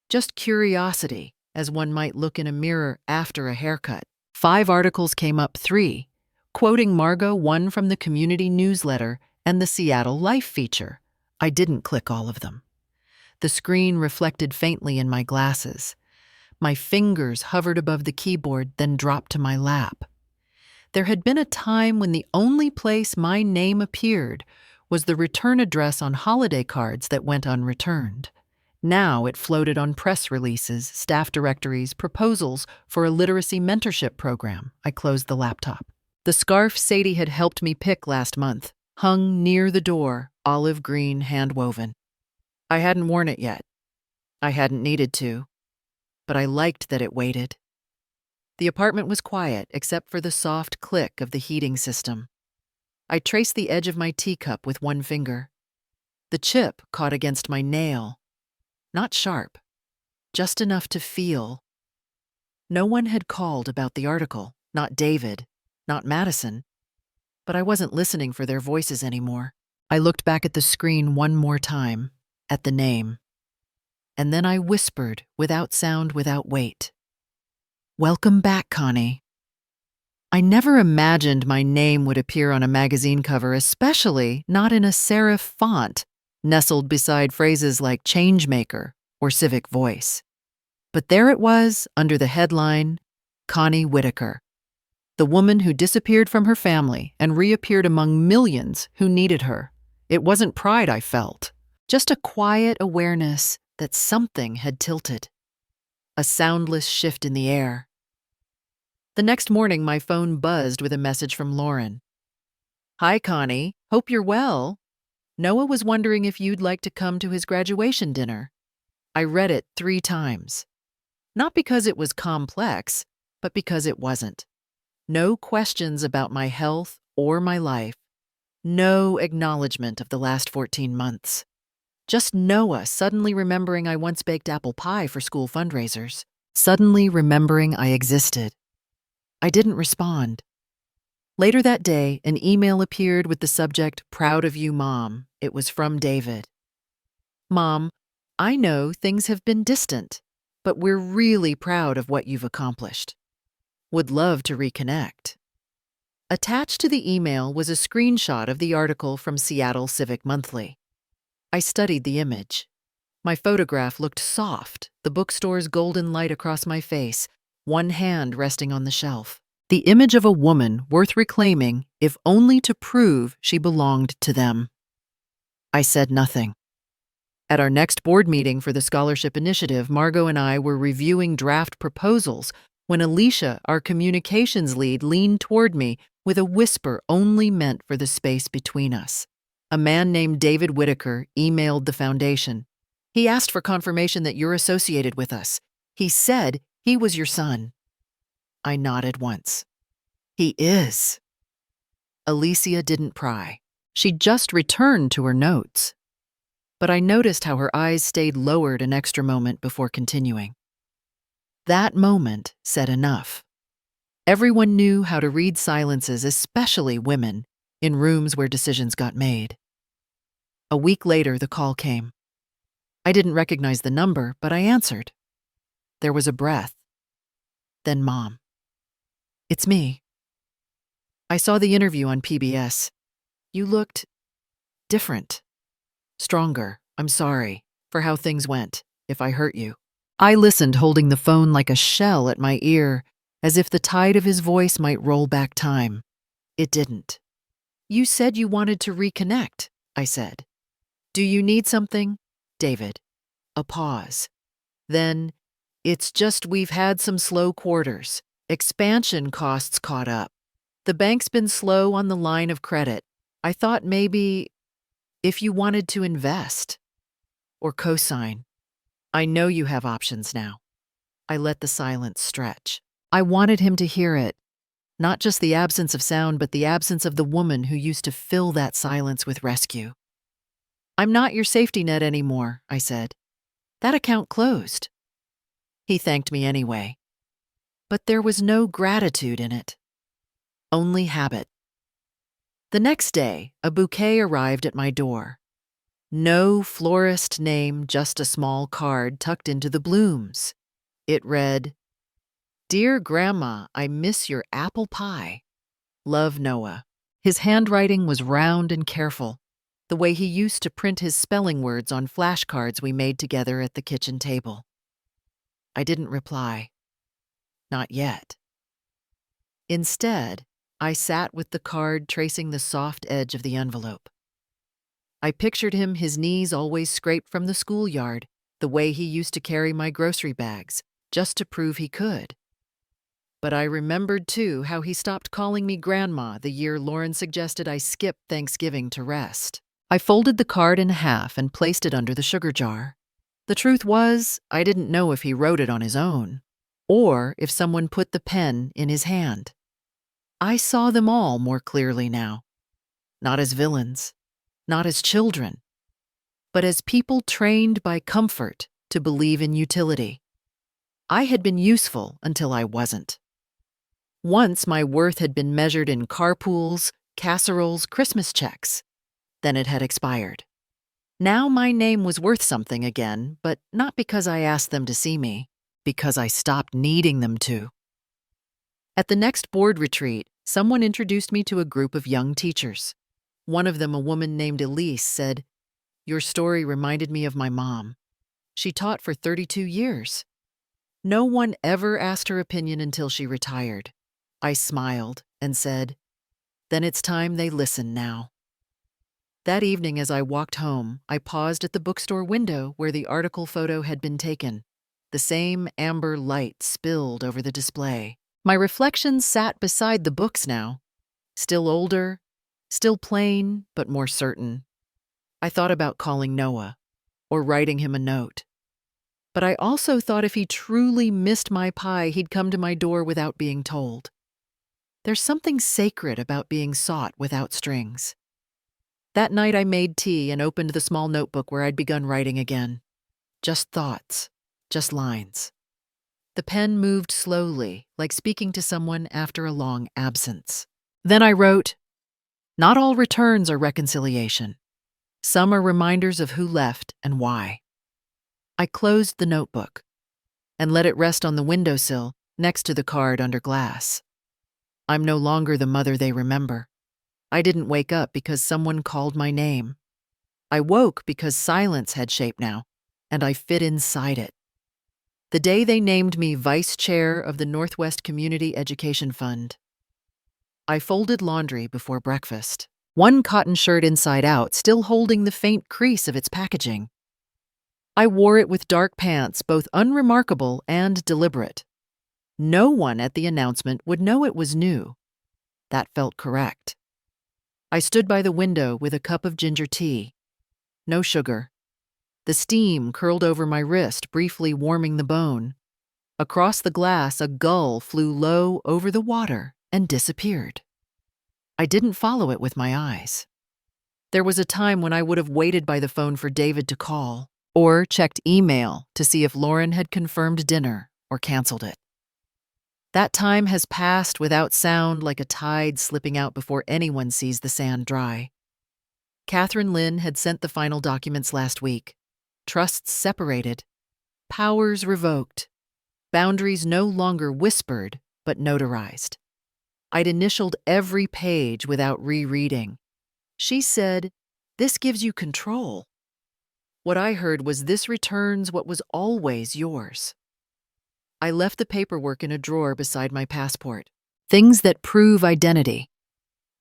Speaker 1: just curiosity, as one might look in a mirror after a haircut. 5 articles came up, 3, quoting Margot, 1 from the community newsletter and the Seattle Life feature. I didn't click all of them. The screen reflected faintly in my glasses. My fingers hovered above the keyboard, then dropped to my lap. There had been a time when the only place my name appeared was the return address on holiday cards that went unreturned. Now it floated on press releases, staff directories, proposals for a literacy mentorship program. I closed the laptop. The scarf Sadie had helped me pick last month hung near the door, olive green, hand-woven. I hadn't worn it yet. I hadn't needed to, but I liked that it waited. The apartment was quiet except for the soft click of the heating system. I traced the edge of my teacup with one finger. The chip caught against my nail. Not sharp, just enough to feel. No one had called about the article, not David, not Madison, but I wasn't listening for their voices anymore. I looked back at the screen one more time, at the name. And then I whispered, without sound, without weight, "Welcome back, Connie." I never imagined my name would appear on a magazine cover, especially not in a serif font, nestled beside phrases like changemaker or civic voice. But there it was, under the headline, Connie Whitaker, the woman who disappeared from her family and reappeared among millions who needed her. It wasn't pride I felt, just a quiet awareness that something had tilted. A soundless shift in the air. The next morning, my phone buzzed with a message from Lauren. "Hi, Connie. Hope you're well. Noah was wondering if you'd like to come to his graduation dinner." I read it 3 times. Not because it was complex, but because it wasn't. No questions about my health or my life. No acknowledgement of the last 14 months. Just Noah suddenly remembering I once baked apple pie for school fundraisers. Suddenly remembering I existed. I didn't respond. Later that day, an email appeared with the subject, "Proud of you, Mom." It was from David. "Mom, I know things have been distant, but we're really proud of what you've accomplished. Would love to reconnect." Attached to the email was a screenshot of the article from Seattle Civic Monthly. I studied the image. My photograph looked soft, the bookstore's golden light across my face, one hand resting on the shelf. The image of a woman worth reclaiming, if only to prove she belonged to them. I said nothing. At our next board meeting for the scholarship initiative, Margot and I were reviewing draft proposals when Alicia, our communications lead, leaned toward me with a whisper only meant for the space between us. A man named David Whitaker emailed the foundation. "He asked for confirmation that you're associated with us. He said he was your son." I nodded once. "He is." Alicia didn't pry. She just returned to her notes. But I noticed how her eyes stayed lowered an extra moment before continuing. That moment said enough. Everyone knew how to read silences, especially women, in rooms where decisions got made. A week later, the call came. I didn't recognize the number, but I answered. There was a breath. Then Mom. "It's me. I saw the interview on PBS. You looked different. Stronger. I'm sorry for how things went, if I hurt you." I listened, holding the phone like a shell at my ear, as if the tide of his voice might roll back time. It didn't. "You said you wanted to reconnect," I said. "Do you need something?" "David." A pause. Then, "It's just we've had some slow quarters. Expansion costs caught up. The bank's been slow on the line of credit. I thought maybe if you wanted to invest or co-sign. I know you have options now." I let the silence stretch. I wanted him to hear it. Not just the absence of sound, but the absence of the woman who used to fill that silence with rescue. "I'm not your safety net anymore," I said. "That account closed." He thanked me anyway. But there was no gratitude in it. Only habit. The next day, a bouquet arrived at my door. No florist name, just a small card tucked into the blooms. It read, "Dear Grandma, I miss your apple pie. Love, Noah." His handwriting was round and careful, the way he used to print his spelling words on flashcards we made together at the kitchen table. I didn't reply. Not yet. Instead, I sat with the card tracing the soft edge of the envelope. I pictured him, his knees always scraped from the schoolyard, the way he used to carry my grocery bags, just to prove he could. But I remembered, too, how he stopped calling me Grandma the year Lauren suggested I skip Thanksgiving to rest. I folded the card in half and placed it under the sugar jar. The truth was, I didn't know if he wrote it on his own, or if someone put the pen in his hand. I saw them all more clearly now. Not as villains, not as children, but as people trained by comfort to believe in utility. I had been useful until I wasn't. Once my worth had been measured in carpools, casseroles, Christmas checks. Then it had expired. Now my name was worth something again, but not because I asked them to see me, because I stopped needing them to. At the next board retreat, someone introduced me to a group of young teachers. One of them, a woman named Elise, said, "Your story reminded me of my mom. She taught for 32 years. No one ever asked her opinion until she retired." I smiled and said, "Then it's time they listen now." That evening as I walked home, I paused at the bookstore window where the article photo had been taken. The same amber light spilled over the display. My reflection sat beside the books now. Still older, still plain, but more certain. I thought about calling Noah, or writing him a note. But I also thought if he truly missed my pie, he'd come to my door without being told. There's something sacred about being sought without strings. That night I made tea and opened the small notebook where I'd begun writing again. Just thoughts, just lines. The pen moved slowly, like speaking to someone after a long absence. Then I wrote, "Not all returns are reconciliation. Some are reminders of who left and why." I closed the notebook and let it rest on the windowsill next to the card under glass. I'm no longer the mother they remember. I didn't wake up because someone called my name. I woke because silence had shape now, and I fit inside it. The day they named me vice chair of the Northwest Community Education Fund. I folded laundry before breakfast, one cotton shirt inside out still holding the faint crease of its packaging. I wore it with dark pants, both unremarkable and deliberate. No one at the announcement would know it was new. That felt correct. I stood by the window with a cup of ginger tea. No sugar. The steam curled over my wrist, briefly warming the bone. Across the glass, a gull flew low over the water and disappeared. I didn't follow it with my eyes. There was a time when I would have waited by the phone for David to call, or checked email to see if Lauren had confirmed dinner or canceled it. That time has passed without sound, like a tide slipping out before anyone sees the sand dry. Catherine Lynn had sent the final documents last week. Trusts separated. Powers revoked. Boundaries no longer whispered, but notarized. I'd initialed every page without rereading. She said, "This gives you control." What I heard was, "This returns what was always yours." I left the paperwork in a drawer beside my passport. Things that prove identity.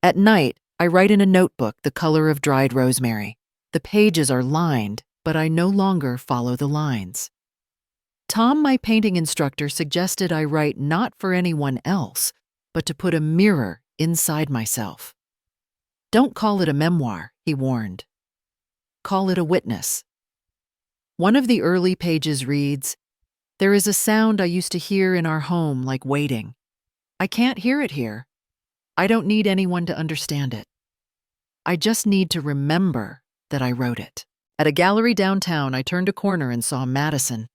Speaker 1: At night, I write in a notebook the color of dried rosemary. The pages are lined, but I no longer follow the lines. Tom, my painting instructor, suggested I write not for anyone else, but to put a mirror inside myself. Don't call it a memoir, he warned. Call it a witness. One of the early pages reads, "There is a sound I used to hear in our home like waiting. I can't hear it here. I don't need anyone to understand it. I just need to remember that I wrote it." At a gallery downtown, I turned a corner and saw Madison.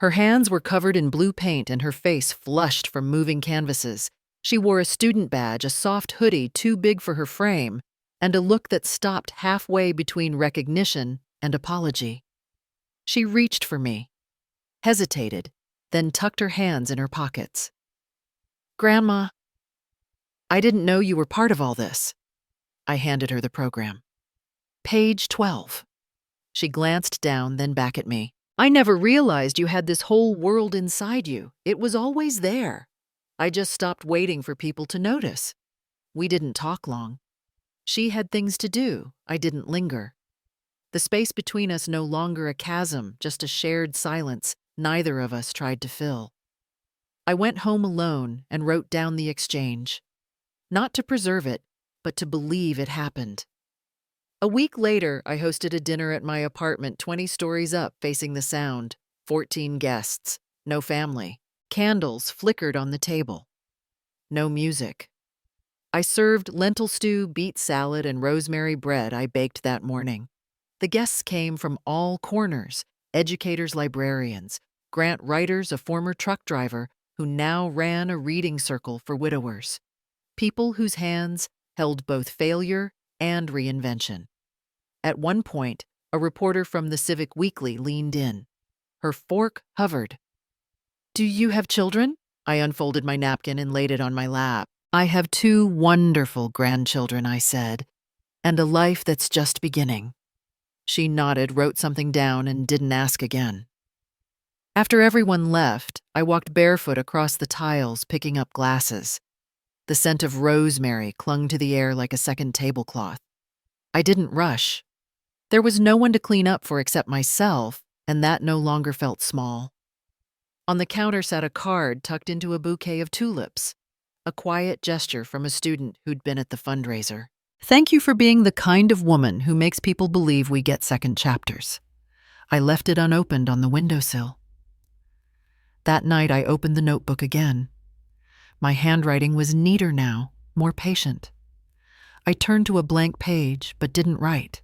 Speaker 1: Her hands were covered in blue paint and her face flushed from moving canvases. She wore a student badge, a soft hoodie too big for her frame, and a look that stopped halfway between recognition and apology. She reached for me, hesitated, then tucked her hands in her pockets. "Grandma, I didn't know you were part of all this." I handed her the program. Page 12. She glanced down, then back at me. "I never realized you had this whole world inside you. It was always there. I just stopped waiting for people to notice." We didn't talk long. She had things to do. I didn't linger. The space between us no longer a chasm, just a shared silence neither of us tried to fill. I went home alone and wrote down the exchange. Not to preserve it, but to believe it happened. A week later, I hosted a dinner at my apartment 20 stories up facing the Sound. 14 guests. No family. Candles flickered on the table. No music. I served lentil stew, beet salad, and rosemary bread I baked that morning. The guests came from all corners: educators, librarians, grant writers, a former truck driver who now ran a reading circle for widowers. People whose hands held both failure and reinvention. At one point, a reporter from the Civic Weekly leaned in. Her fork hovered. "Do you have children?" I unfolded my napkin and laid it on my lap. "I have 2 wonderful grandchildren," I said, "and a life that's just beginning." She nodded, wrote something down, and didn't ask again. After everyone left, I walked barefoot across the tiles, picking up glasses. The scent of rosemary clung to the air like a second tablecloth. I didn't rush. There was no one to clean up for except myself, and that no longer felt small. On the counter sat a card tucked into a bouquet of tulips, a quiet gesture from a student who'd been at the fundraiser. "Thank you for being the kind of woman who makes people believe we get second chapters." I left it unopened on the windowsill. That night, I opened the notebook again. My handwriting was neater now, more patient. I turned to a blank page, but didn't write.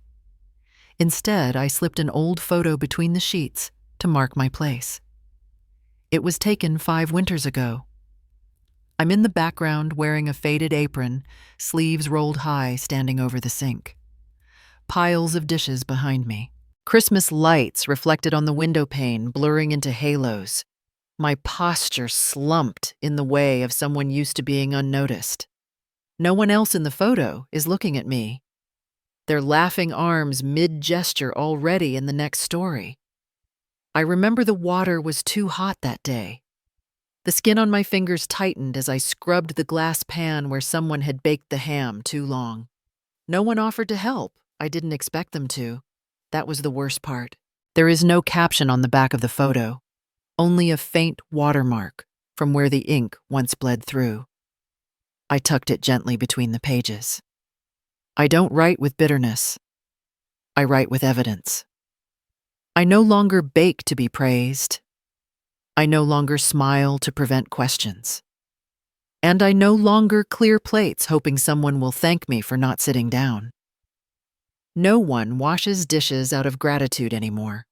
Speaker 1: Instead, I slipped an old photo between the sheets to mark my place. It was taken 5 winters ago. I'm in the background wearing a faded apron, sleeves rolled high, standing over the sink. Piles of dishes behind me. Christmas lights reflected on the window pane, blurring into halos. My posture slumped in the way of someone used to being unnoticed. No one else in the photo is looking at me. Their laughing arms mid-gesture already in the next story. I remember the water was too hot that day. The skin on my fingers tightened as I scrubbed the glass pan where someone had baked the ham too long. No one offered to help. I didn't expect them to. That was the worst part. There is no caption on the back of the photo, only a faint watermark from where the ink once bled through. I tucked it gently between the pages. I don't write with bitterness. I write with evidence. I no longer bake to be praised. I no longer smile to prevent questions. And I no longer clear plates hoping someone will thank me for not sitting down. No one washes dishes out of gratitude anymore.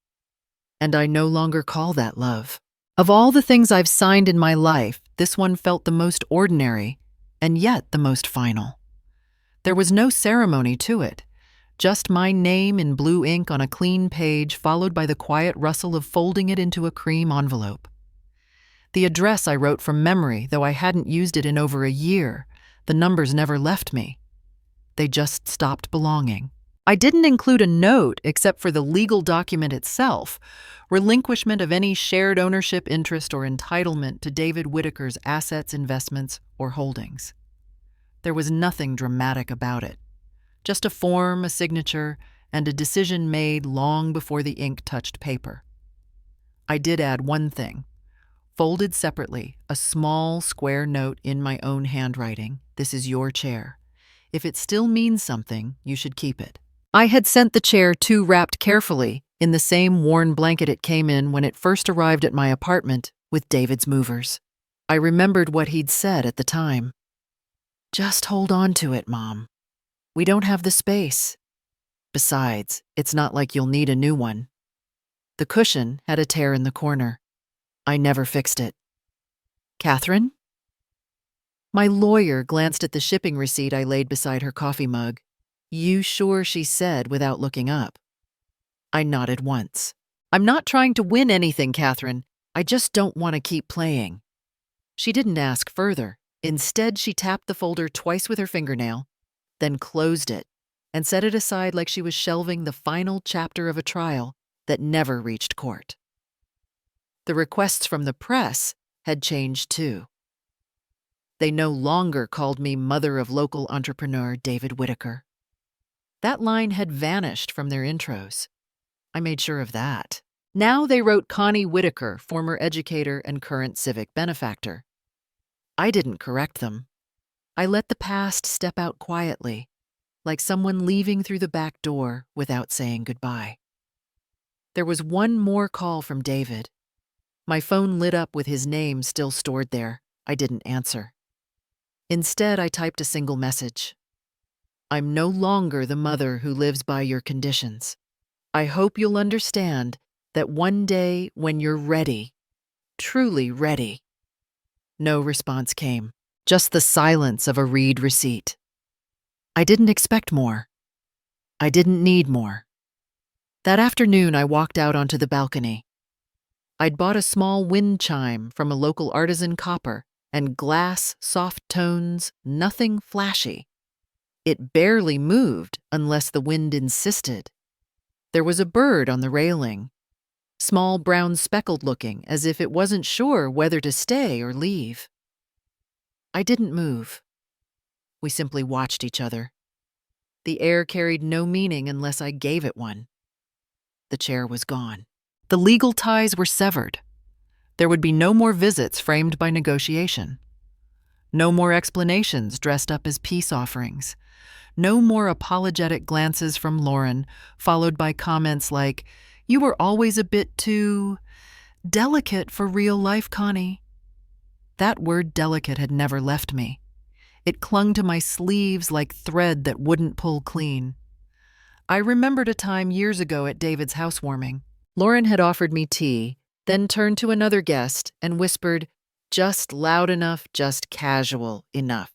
Speaker 1: And I no longer call that love. Of all the things I've signed in my life, this one felt the most ordinary, and yet the most final. There was no ceremony to it, just my name in blue ink on a clean page, followed by the quiet rustle of folding it into a cream envelope. The address I wrote from memory, though I hadn't used it in over a year. The numbers never left me. They just stopped belonging. I didn't include a note except for the legal document itself, relinquishment of any shared ownership interest or entitlement to David Whitaker's assets, investments, or holdings. There was nothing dramatic about it. Just a form, a signature, and a decision made long before the ink touched paper. I did add one thing. Folded separately, a small square note in my own handwriting. This is your chair. If it still means something, you should keep it. I had sent the chair too wrapped carefully in the same worn blanket it came in when it first arrived at my apartment with David's movers. I remembered what he'd said at the time. Just hold on to it, Mom. We don't have the space. Besides, it's not like you'll need a new one. The cushion had a tear in the corner. I never fixed it. Catherine? My lawyer glanced at the shipping receipt I laid beside her coffee mug. You sure, she said without looking up. I nodded once. I'm not trying to win anything, Catherine. I just don't want to keep playing. She didn't ask further. Instead, she tapped the folder twice with her fingernail, then closed it and set it aside like she was shelving the final chapter of a trial that never reached court. The requests from the press had changed too. They no longer called me mother of local entrepreneur David Whitaker. That line had vanished from their intros. I made sure of that. Now they wrote Connie Whitaker, former educator and current civic benefactor. I didn't correct them. I let the past step out quietly, like someone leaving through the back door without saying goodbye. There was one more call from David. My phone lit up with his name still stored there. I didn't answer. Instead, I typed a single message. I'm no longer the mother who lives by your conditions. I hope you'll understand that one day when you're ready, truly ready. No response came, just the silence of a read receipt. I didn't expect more. I didn't need more. That afternoon, I walked out onto the balcony. I'd bought a small wind chime from a local artisan copper and glass, soft tones, nothing flashy. It barely moved unless the wind insisted. There was a bird on the railing, small, brown, speckled looking, as if it wasn't sure whether to stay or leave. I didn't move. We simply watched each other. The air carried no meaning unless I gave it one. The chair was gone. The legal ties were severed. There would be no more visits framed by negotiation. No more explanations dressed up as peace offerings. No more apologetic glances from Lauren, followed by comments like, "You were always a bit too delicate for real life, Connie." That word delicate had never left me. It clung to my sleeves like thread that wouldn't pull clean. I remembered a time years ago at David's housewarming. Lauren had offered me tea, then turned to another guest and whispered, "Just loud enough, just casual enough."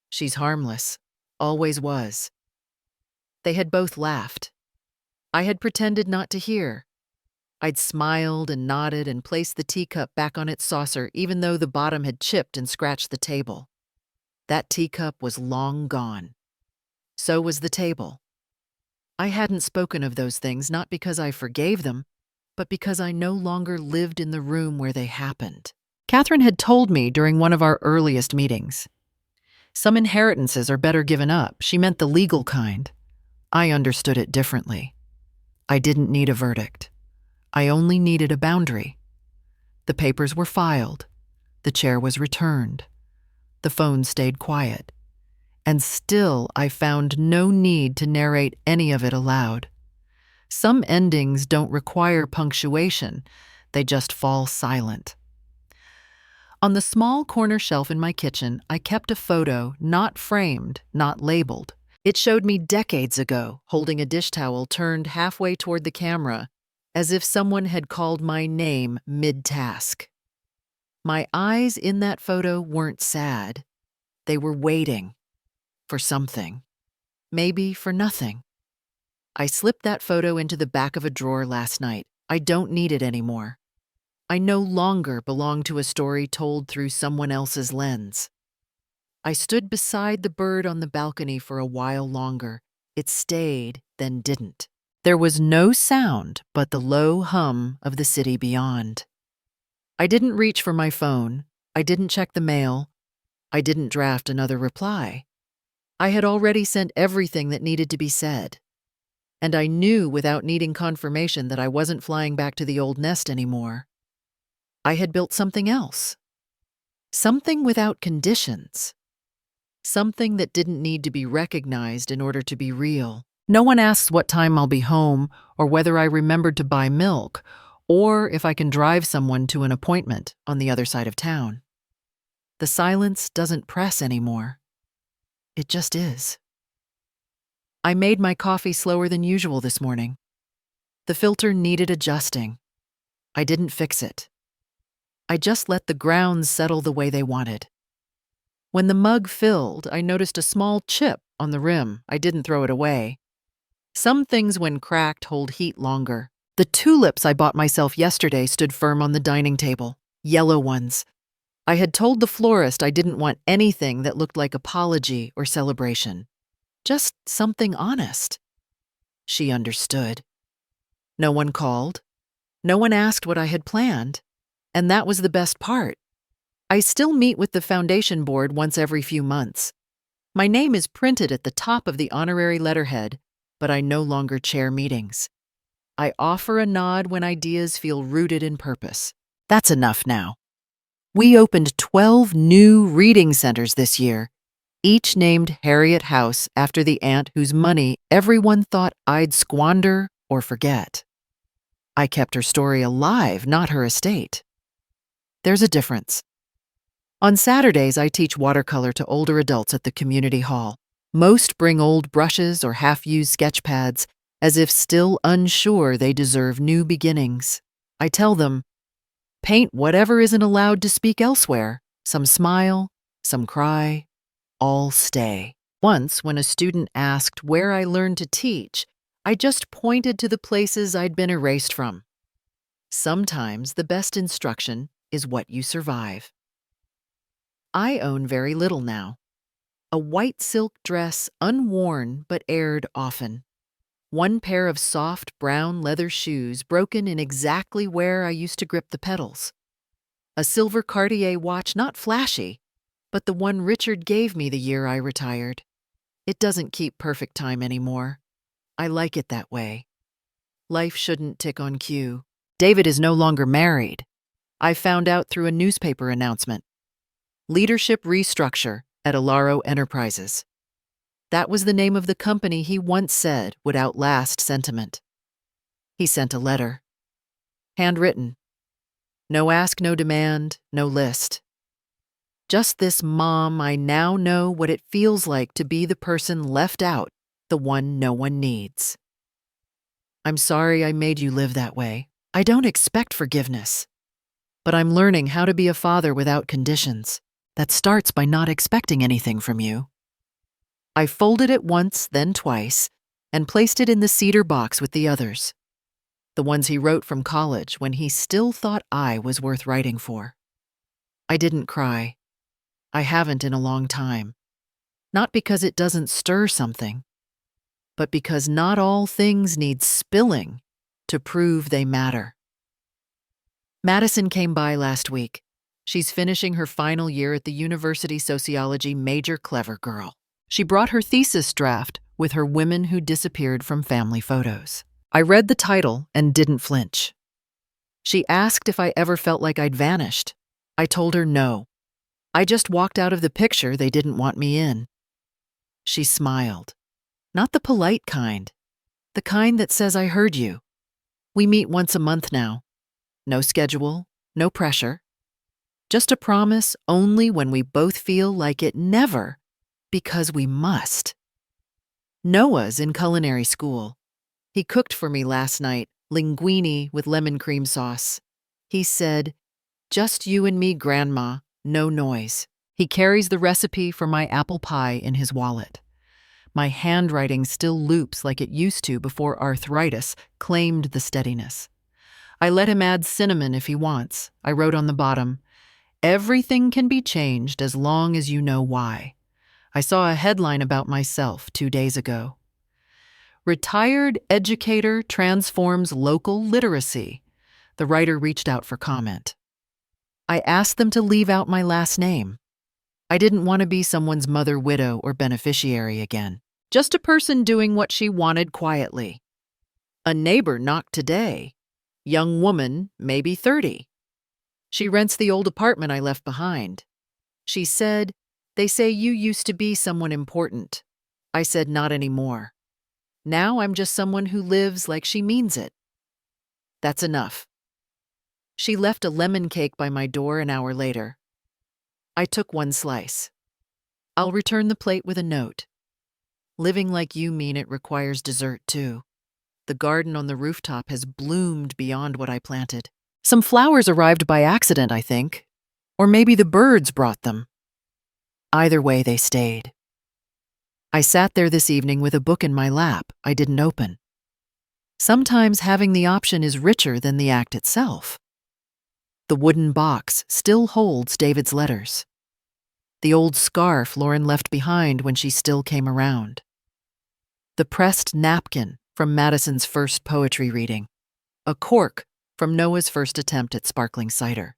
Speaker 1: She's harmless. Always was. They had both laughed. I had pretended not to hear. I'd smiled and nodded and placed the teacup back on its saucer even though the bottom had chipped and scratched the table. That teacup was long gone. So was the table. I hadn't spoken of those things not because I forgave them, but because I no longer lived in the room where they happened. Catherine had told me during one of our earliest meetings. Some inheritances are better given up. She meant the legal kind. I understood it differently. I didn't need a verdict. I only needed a boundary. The papers were filed. The chair was returned. The phone stayed quiet. And still I found no need to narrate any of it aloud. Some endings don't require punctuation. They just fall silent. On the small corner shelf in my kitchen, I kept a photo, not framed, not labeled. It showed me decades ago, holding a dish towel turned halfway toward the camera, as if someone had called my name mid-task. My eyes in that photo weren't sad. They were waiting for something. Maybe for nothing. I slipped that photo into the back of a drawer last night. I don't need it anymore. I no longer belong to a story told through someone else's lens. I stood beside the bird on the balcony for a while longer, It stayed, then didn't. There was no sound but the low hum of the city beyond. I didn't reach for my phone. I didn't check the mail. I didn't draft another reply. I had already sent everything that needed to be said. And I knew without needing confirmation that I wasn't flying back to the old nest anymore. I had built something else. Something without conditions. Something that didn't need to be recognized in order to be real. No one asks what time I'll be home, or whether I remembered to buy milk, or if I can drive someone to an appointment on the other side of town. The silence doesn't press anymore. It just is. I made my coffee slower than usual this morning. The filter needed adjusting. I didn't fix it. I just let the grounds settle the way they wanted. When the mug filled, I noticed a small chip on the rim. I didn't throw it away. Some things, when cracked, hold heat longer. The tulips I bought myself yesterday stood firm on the dining table. Yellow ones. I had told the florist I didn't want anything that looked like apology or celebration. Just something honest. She understood. No one called. No one asked what I had planned. And that was the best part. I still meet with the foundation board once every few months. My name is printed at the top of the honorary letterhead, but I no longer chair meetings. I offer a nod when ideas feel rooted in purpose. That's enough now. We opened 12 new reading centers this year, each named Harriet House after the aunt whose money everyone thought I'd squander or forget. I kept her story alive, not her estate. There's a difference. On Saturdays, I teach watercolor to older adults at the community hall. Most bring old brushes or half-used sketch pads, as if still unsure they deserve new beginnings. I tell them, paint whatever isn't allowed to speak elsewhere. Some smile, some cry, all stay. Once, when a student asked where I learned to teach, I just pointed to the places I'd been erased from. Sometimes the best instruction is what you survive. I own very little now. A white silk dress, unworn but aired often. One pair of soft brown leather shoes broken in exactly where I used to grip the pedals. A silver Cartier watch, not flashy, but the one Richard gave me the year I retired. It doesn't keep perfect time anymore. I like it that way. Life shouldn't tick on cue. David is no longer married. I found out through a newspaper announcement. Leadership restructure at Alaro Enterprises. That was the name of the company he once said would outlast sentiment. He sent a letter. Handwritten. No ask, no demand, no list. Just this, Mom, I now know what it feels like to be the person left out, the one no one needs. I'm sorry I made you live that way. I don't expect forgiveness. But I'm learning how to be a father without conditions. That starts by not expecting anything from you. I folded it once, then twice, and placed it in the cedar box with the others. The ones he wrote from college when he still thought I was worth writing for. I didn't cry. I haven't in a long time. Not because it doesn't stir something, but because not all things need spilling to prove they matter. Madison came by last week. She's finishing her final year at the university sociology major. Clever girl. She brought her thesis draft with her women who disappeared from family photos. I read the title and didn't flinch. She asked if I ever felt like I'd vanished. I told her no. I just walked out of the picture they didn't want me in. She smiled. Not the polite kind. The kind that says I heard you. We meet once a month now. No schedule, no pressure. Just a promise only when we both feel like it, never because we must. Noah's in culinary school. He cooked for me last night, linguine with lemon cream sauce. He said, "Just you and me, Grandma, no noise." He carries the recipe for my apple pie in his wallet. My handwriting still loops like it used to before arthritis claimed the steadiness. I let him add cinnamon if he wants. I wrote on the bottom, "Everything can be changed as long as you know why." I saw a headline about myself 2 days ago. Retired educator transforms local literacy. The writer reached out for comment. I asked them to leave out my last name. I didn't want to be someone's mother, widow, or beneficiary again. Just a person doing what she wanted quietly. A neighbor knocked today. Young woman, maybe 30. She rents the old apartment I left behind. She said, "They say you used to be someone important." I said, "Not anymore. Now I'm just someone who lives like she means it." That's enough. She left a lemon cake by my door an hour later. I took one slice. I'll return the plate with a note. Living like you mean it requires dessert, too. The garden on the rooftop has bloomed beyond what I planted. Some flowers arrived by accident, I think. Or maybe the birds brought them. Either way, they stayed. I sat there this evening with a book in my lap I didn't open. Sometimes having the option is richer than the act itself. The wooden box still holds David's letters. The old scarf Lauren left behind when she still came around. The pressed napkin from Madison's first poetry reading. A cork from Noah's first attempt at sparkling cider.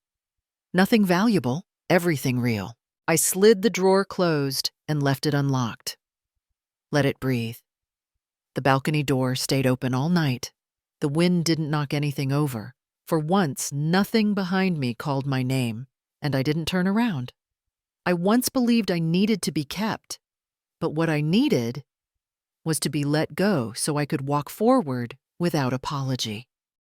Speaker 1: Nothing valuable, everything real. I slid the drawer closed and left it unlocked. Let it breathe. The balcony door stayed open all night. The wind didn't knock anything over. For once, nothing behind me called my name, and I didn't turn around. I once believed I needed to be kept, but what I needed was to be let go so I could walk forward without apology.